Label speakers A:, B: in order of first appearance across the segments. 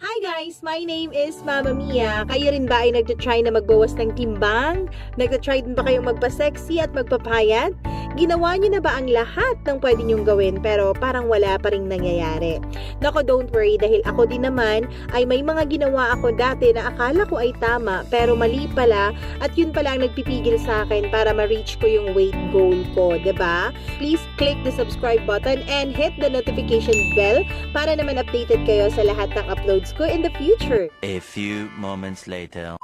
A: Hi guys! My name is Mama Mia. Kayo rin ba ay nagtatry na magbawas ng timbang? Nagtatry din ba kayong magpa-sexy at magpapayat? Ginawa niyo na ba ang lahat ng pwede niyong gawin pero parang wala pa rin nangyayari? Nako, don't worry dahil ako din naman ay may mga ginawa ako dati na akala ko ay tama pero mali pala at yun pala ang nagpipigil sa akin para ma-reach ko yung weight goal ko, 'di ba? Please click the subscribe button and hit the notification bell para naman updated kayo sa lahat ng uploads ko in the future.
B: A few moments later.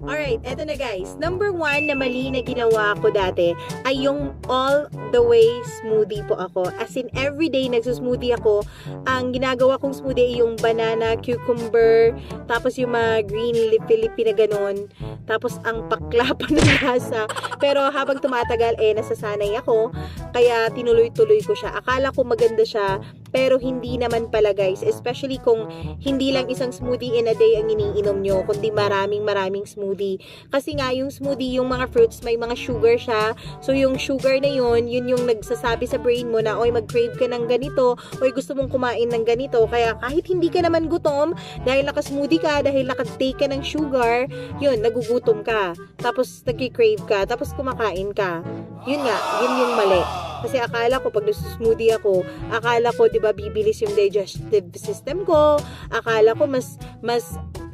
A: Alright, eto na guys. Number 1 na mali na ginawa ko dati ay yung all the way smoothie po ako. As in, everyday nagsusmoothie ako. Ang ginagawa kong smoothie ay yung banana, cucumber, tapos yung mga green leafy na ganun. Tapos ang paklapa ng lasa. Pero habang tumatagal, nasasanay ako. Kaya tinuloy-tuloy ko siya. Akala ko maganda siya, pero hindi naman pala guys. Especially kung hindi lang isang smoothie in a day ang iniinom nyo, kundi maraming smoothie. Kasi nga yung smoothie, yung mga fruits, may mga sugar siya. So yung sugar na yun yung nagsasabi sa brain mo na, oy, mag-crave ka ng ganito, oy, gusto mong kumain ng ganito. Kaya kahit hindi ka naman gutom, dahil naka-smoothie ka, dahil naka-take ka ng sugar, yun, nagugutom ka. Tapos nag-crave ka, tapos kumakain ka. Yun nga, yun yung mali. Kasi akala ko pag nagsusmoothie ako, akala ko 'di ba bibilis yung digestive system ko. Akala ko mas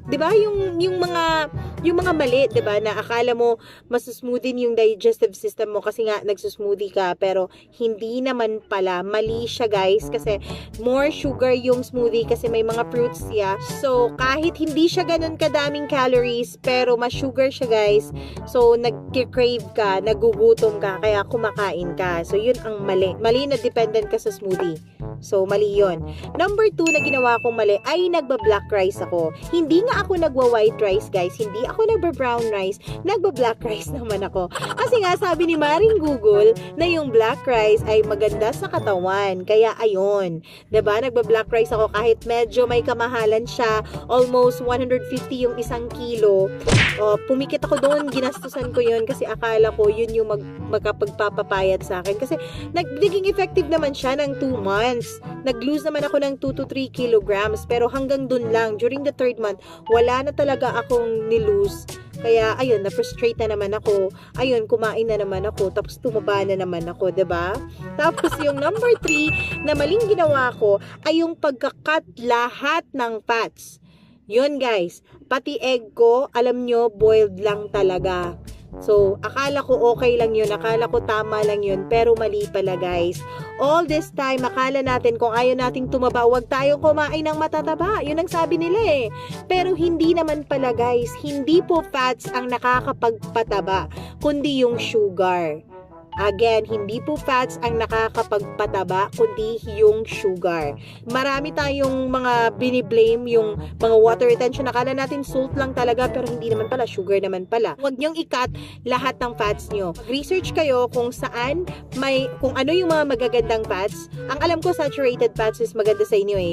A: 'di ba yung mga mali, 'di ba, na akala mo mas smoothie yung digestive system mo kasi nga nagsusmoothie ka, pero hindi naman pala. Mali siya guys kasi more sugar yung smoothie kasi may mga fruits siya. So kahit hindi siya ganun kadaming calories pero mas sugar siya guys. So nag-crave ka, nagugutom ka, kaya kumakain ka. So yun ang mali. Mali na dependent ka sa smoothie. So, mali yun. Number 2 na ginawa kong mali ay nagba-black rice ako. Hindi nga ako nagwa-white rice, guys. Hindi ako nagba-brown rice. Nagba-black rice naman ako. Kasi nga, sabi ni Maring Google na yung black rice ay maganda sa katawan. Kaya, ayun. Diba? Nagba-black rice ako kahit medyo may kamahalan siya. Almost 150 yung isang kilo. Pumikit ako doon. Ginastusan ko yun kasi akala ko yun yung magkapagpapapayat sa akin. Kasi naging effective naman siya ng 2 months. Nag-lose naman ako ng 2 to 3 kilograms. Pero hanggang dun lang. During the 3rd month, wala na talaga akong nilose. Kaya, ayun, na-frustrate na naman ako. Ayun, kumain na naman ako. Tapos, tumaba na naman ako, 'di ba? Tapos, yung number 3 na maling ginawa ko ay yung pagka-cut lahat ng fats. Yun, guys. Pati egg ko, alam nyo, boiled lang talaga. So, akala ko okay lang yun. Akala ko tama lang yun. Pero mali pala, guys. All this time, akala natin kung ayaw nating tumaba, huwag tayong kumain ng matataba. Yun ang sabi nila eh. Pero hindi naman pala, guys. Hindi po fats ang nakakapagpataba, kundi yung sugar. Again, hindi po fats ang nakakapagpataba, kundi yung sugar. Marami tayong mga biniblame, yung mga water retention. Akala natin salt lang talaga, pero hindi naman pala, sugar naman pala. Huwag niyong i-cut lahat ng fats niyo. Research kayo kung saan kung ano yung mga magagandang fats. Ang alam ko, saturated fats is maganda sa inyo eh.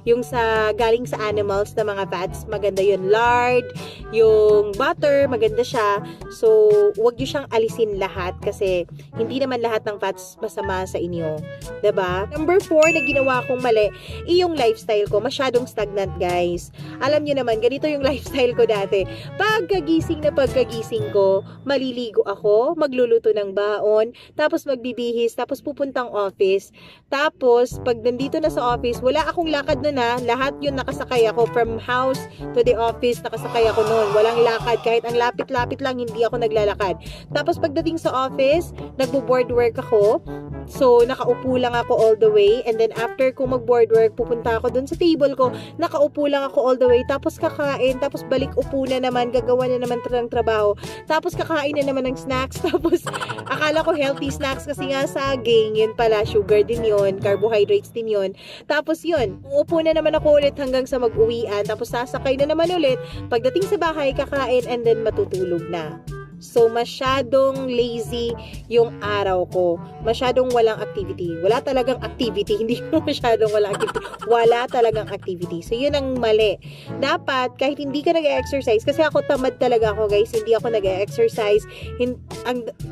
A: Yung sa galing sa animals na mga fats, maganda yun. Lard, yung butter, maganda siya. So, huwag niyo siyang alisin lahat kasi hindi naman lahat ng fats masama sa inyo. 'Di ba? Number 4 na ginawa kong mali, yung lifestyle ko. Masyadong stagnant, guys. Alam niyo naman, ganito yung lifestyle ko dati. Pagkagising ko, maliligo ako, magluluto ng baon, tapos magbibihis, tapos pupuntang office. Tapos, pag nandito na sa office, wala akong lakad nun ha. Lahat yun nakasakay ako. From house to the office, nakasakay ako nun. Walang lakad. Kahit ang lapit-lapit lang, hindi ako naglalakad. Tapos, pagdating sa office, nagbo-board work ako. So, nakaupo lang ako all the way. And then, after ko mag-board work, pupunta ako dun sa table ko. Nakaupo lang ako all the way. Tapos, kakain. Tapos, balik upo na naman. Gagawa na naman ng trabaho. Tapos, kakain na naman ng snacks. Tapos, akala ko healthy snacks kasi nga saging. Yun pala, sugar din yun. Carbohydrates din yun. Tapos, yun. Uupo na naman ako ulit hanggang sa mag-uwian. Tapos, sasakay na naman ulit. Pagdating sa bahay, kakain and then matutulog na. So, masyadong lazy yung araw ko. Masyadong walang activity. Wala talagang activity. Hindi mo masyadong walang activity. Wala talagang activity. So, yun ang mali. Dapat, kahit hindi ka nag-exercise, kasi ako tamad talaga ako, guys. Hindi ako nag-exercise.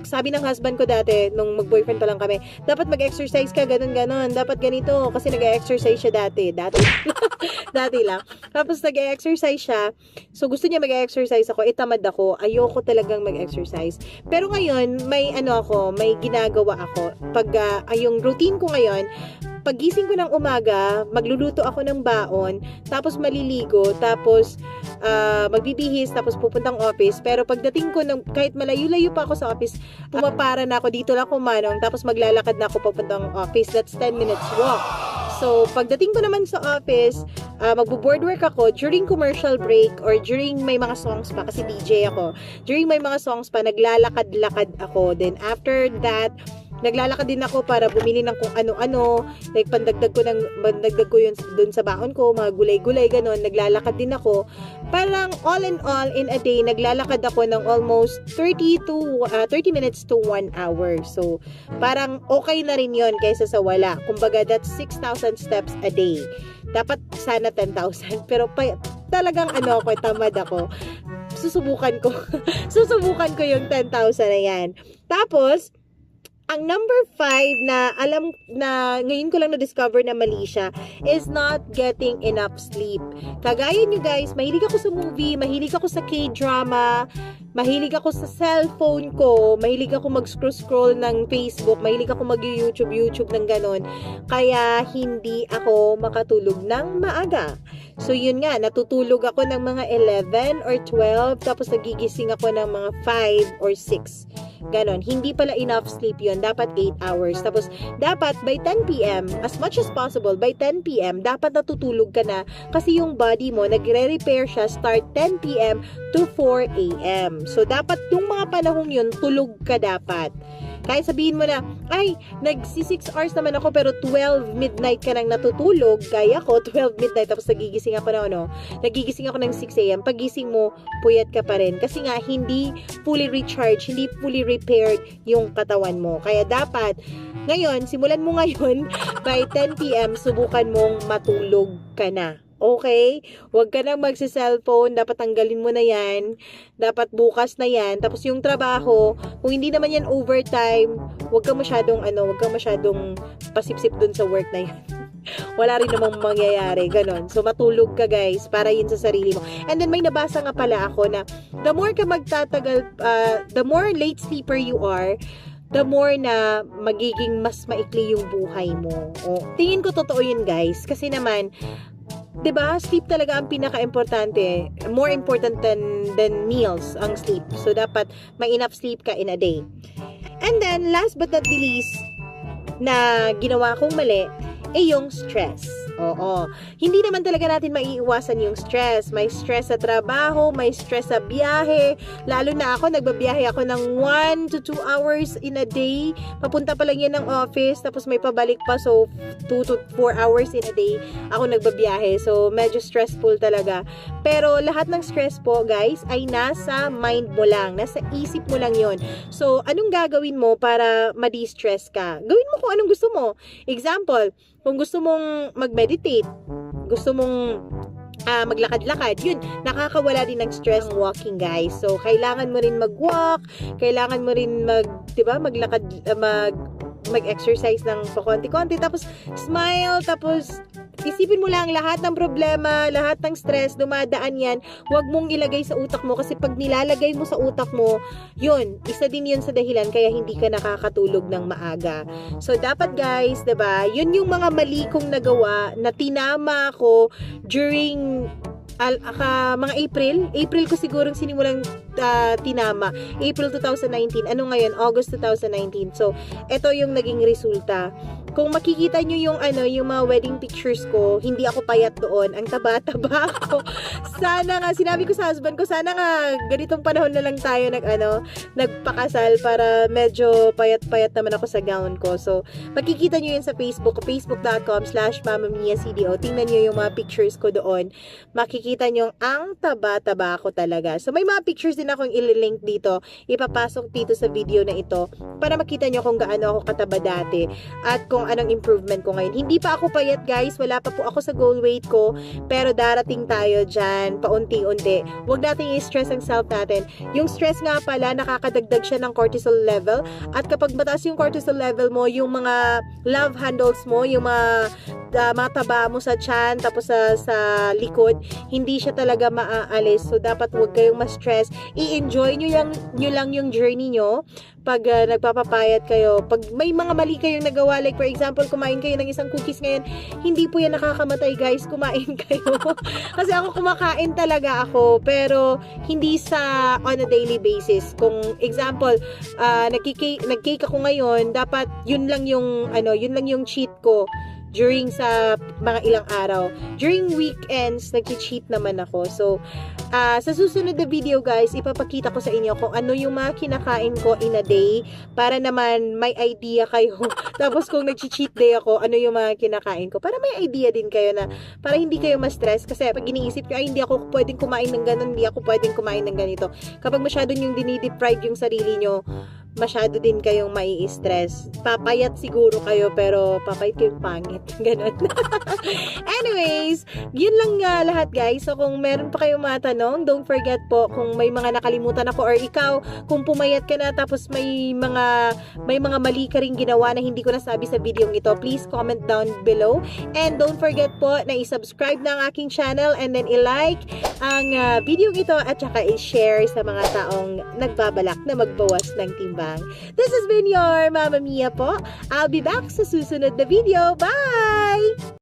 A: Sabi ng husband ko dati, nung mag-boyfriend pa lang kami, dapat mag-exercise ka, ganun-ganon. Dapat ganito, kasi nag-exercise siya dati. Dati lang. Tapos, nag-exercise siya. So, gusto niya mag-exercise ako. Tamad ako. Ayoko talagang mag-exercise. Pero ngayon, may ginagawa ako. Pag, yung routine ko ngayon, pagising ko ng umaga, magluluto ako ng baon, tapos maliligo, tapos magbibihis, tapos pupuntang office. Pero pagdating ko, kahit malayo-layo pa ako sa office, pumapara na ako, dito lang kumanong, tapos maglalakad na ako papuntang office. That's 10 minutes walk. So, pagdating ko naman sa office, magbo-board work ako during commercial break or during may mga songs pa, kasi DJ ako. During may mga songs pa, naglalakad-lakad ako. Then, after that, naglalakad din ako para bumili ng kung ano-ano. Like, pandagdag ko yun dun sa baon ko, mga gulay-gulay, ganon. Naglalakad din ako. Parang all in all, in a day, naglalakad ako ng almost 30 minutes to 1 hour. So, parang okay na rin yun kaysa sa wala. Kumbaga, that's 6,000 steps a day. Dapat sana 10,000. Pero talagang tamad ako. Susubukan ko. Susubukan ko yung 10,000 na yan. Tapos, ang number 5 na alam na ngayon ko lang na-discover na mali siya is not getting enough sleep. Kagaya nyo guys, mahilig ako sa movie, mahilig ako sa K-drama, mahilig ako sa cellphone ko, mahilig ako mag-scroll ng Facebook, mahilig ako mag-YouTube ng ganon. Kaya hindi ako makatulog ng maaga. So yun nga, natutulog ako ng mga 11 or 12, tapos nagigising ako ng mga 5 or 6. Ganon. Hindi pala enough sleep yun. Dapat 8 hours. Tapos, dapat by 10 p.m., as much as possible, by 10 p.m., dapat natutulog ka na kasi yung body mo, nagre-repair siya start 10 p.m. to 4 a.m. So, dapat yung mga panahong yun, tulog ka dapat. Kaya sabihin mo na, ay, nagsi 6 hours naman ako pero 12 midnight ka nang natutulog. Kaya ko, 12 midnight tapos nagigising ako ng 6 a.m. Pagising mo, puyat ka pa rin. Kasi nga, hindi fully recharged, hindi fully repaired yung katawan mo. Kaya dapat, ngayon, simulan mo ngayon, by 10 p.m., subukan mong matulog ka na. Okay? Huwag ka nang magsi-cellphone. Dapat tanggalin mo na yan. Dapat bukas na yan. Tapos yung trabaho, kung hindi naman yan overtime, huwag ka masyadong pasipsip dun sa work na yan. Wala rin namang mangyayari. Ganon. So, matulog ka guys, para yun sa sarili mo. And then, may nabasa nga pala ako na the more ka magtatagal, the more late sleeper you are, the more na magiging mas maikli yung buhay mo. O, tingin ko totoo yun guys. Kasi naman, 'di ba? Sleep talaga ang pinaka-importante. More important than meals ang sleep. So dapat may enough sleep ka in a day. And then last but not the least na ginawa kong mali yung stress. Oo. Hindi naman talaga natin maiiwasan yung stress. May stress sa trabaho, may stress sa biyahe. Lalo na ako, nagbabiyahe ako ng 1 to 2 hours in a day. Papunta pa lang yan ng office, tapos may pabalik pa. So, 2 to 4 hours in a day ako nagbabiyahe. So, medyo stressful talaga. Pero, lahat ng stress po, guys, ay nasa mind mo lang. Nasa isip mo lang yon. So, anong gagawin mo para ma-distress ka? Gawin mo kung anong gusto mo. Example, kung gusto mong mag-meditate, gusto mong maglakad-lakad, yun, nakakawala din ng stress ng walking, guys. So, kailangan mo rin mag-walk, kailangan mo rin maglakad, mag-exercise ng pakonti-konti, tapos smile, tapos isipin mo lang lahat ng problema, lahat ng stress, dumadaan yan, huwag mong ilagay sa utak mo kasi pag nilalagay mo sa utak mo, yun, isa din yun sa dahilan kaya hindi ka nakakatulog ng maaga. So, dapat guys, diba, yun yung mga mali kong nagawa na tinama ko during mga April ko sigurong sinimulang tinama. April 2019. Ano ngayon? August 2019. So, ito yung naging resulta. Kung makikita nyo yung mga wedding pictures ko, hindi ako payat doon. Ang taba-taba ako. Sana nga, sinabi ko sa husband ko, sana nga ganitong panahon na lang tayo nagpakasal para medyo payat-payat naman ako sa gown ko. So, makikita nyo yun sa Facebook, facebook.com/mamamiacdo. Tingnan nyo yung mga pictures ko doon. Makikita nyo ang taba-taba ko talaga. So, may mga pictures din din akong ililink dito, ipapasok dito sa video na ito para makita nyo kung gaano ako kataba dati at kung anong improvement ko ngayon. Hindi pa ako payat guys, wala pa po ako sa goal weight ko, pero darating tayo dyan paunti-unti. Huwag natin i-stress ang self natin. Yung stress nga pala, nakakadagdag siya ng cortisol level, at kapag mataas yung cortisol level mo, yung mga love handles mo, yung mga taba mo sa tiyan, tapos sa likod, hindi siya talaga maaalis. So, dapat huwag kayong ma-stress. I-enjoy nyo lang yung journey nyo pag nagpapapayat kayo. Pag may mga mali kayong nagawa, like for example, kumain kayo ng isang cookies ngayon, hindi po yan nakakamatay guys, kumain kayo. Kasi ako kumakain talaga ako, pero hindi sa on a daily basis. Kung example, nag-cake ako ngayon, dapat yun lang yung cheat ko during sa mga ilang araw. During weekends, nag-cheat naman ako. So, sa susunod na video guys, ipapakita ko sa inyo kung ano yung mga kinakain ko in a day para naman may idea kayo. Tapos kung nag-cheat day ako, ano yung mga kinakain ko para may idea din kayo na para hindi kayo ma-stress. Kasi pag iniisip nyo, ay hindi ako pwedeng kumain ng ganun, hindi ako pwedeng kumain ng ganito. Kapag masyado yung dinideprive yung sarili nyo, masyado din kayong mai-stress. Papayat siguro kayo, pero papayat kayong pangit. Ganon. Anyways, yun lang nga lahat guys. So kung meron pa kayong mga tanong, don't forget po kung may mga nakalimutan ako or ikaw, kung pumayat ka na tapos may mga mali ka rin ginawa na hindi ko nasabi sa video ito, please comment down below. And don't forget po na i-subscribe na ang aking channel and then i-like ang video ito at saka i-share sa mga taong nagbabalak na magbawas ng timbang. This has been your Mama Mia po. I'll be back sa susunod na video. Bye!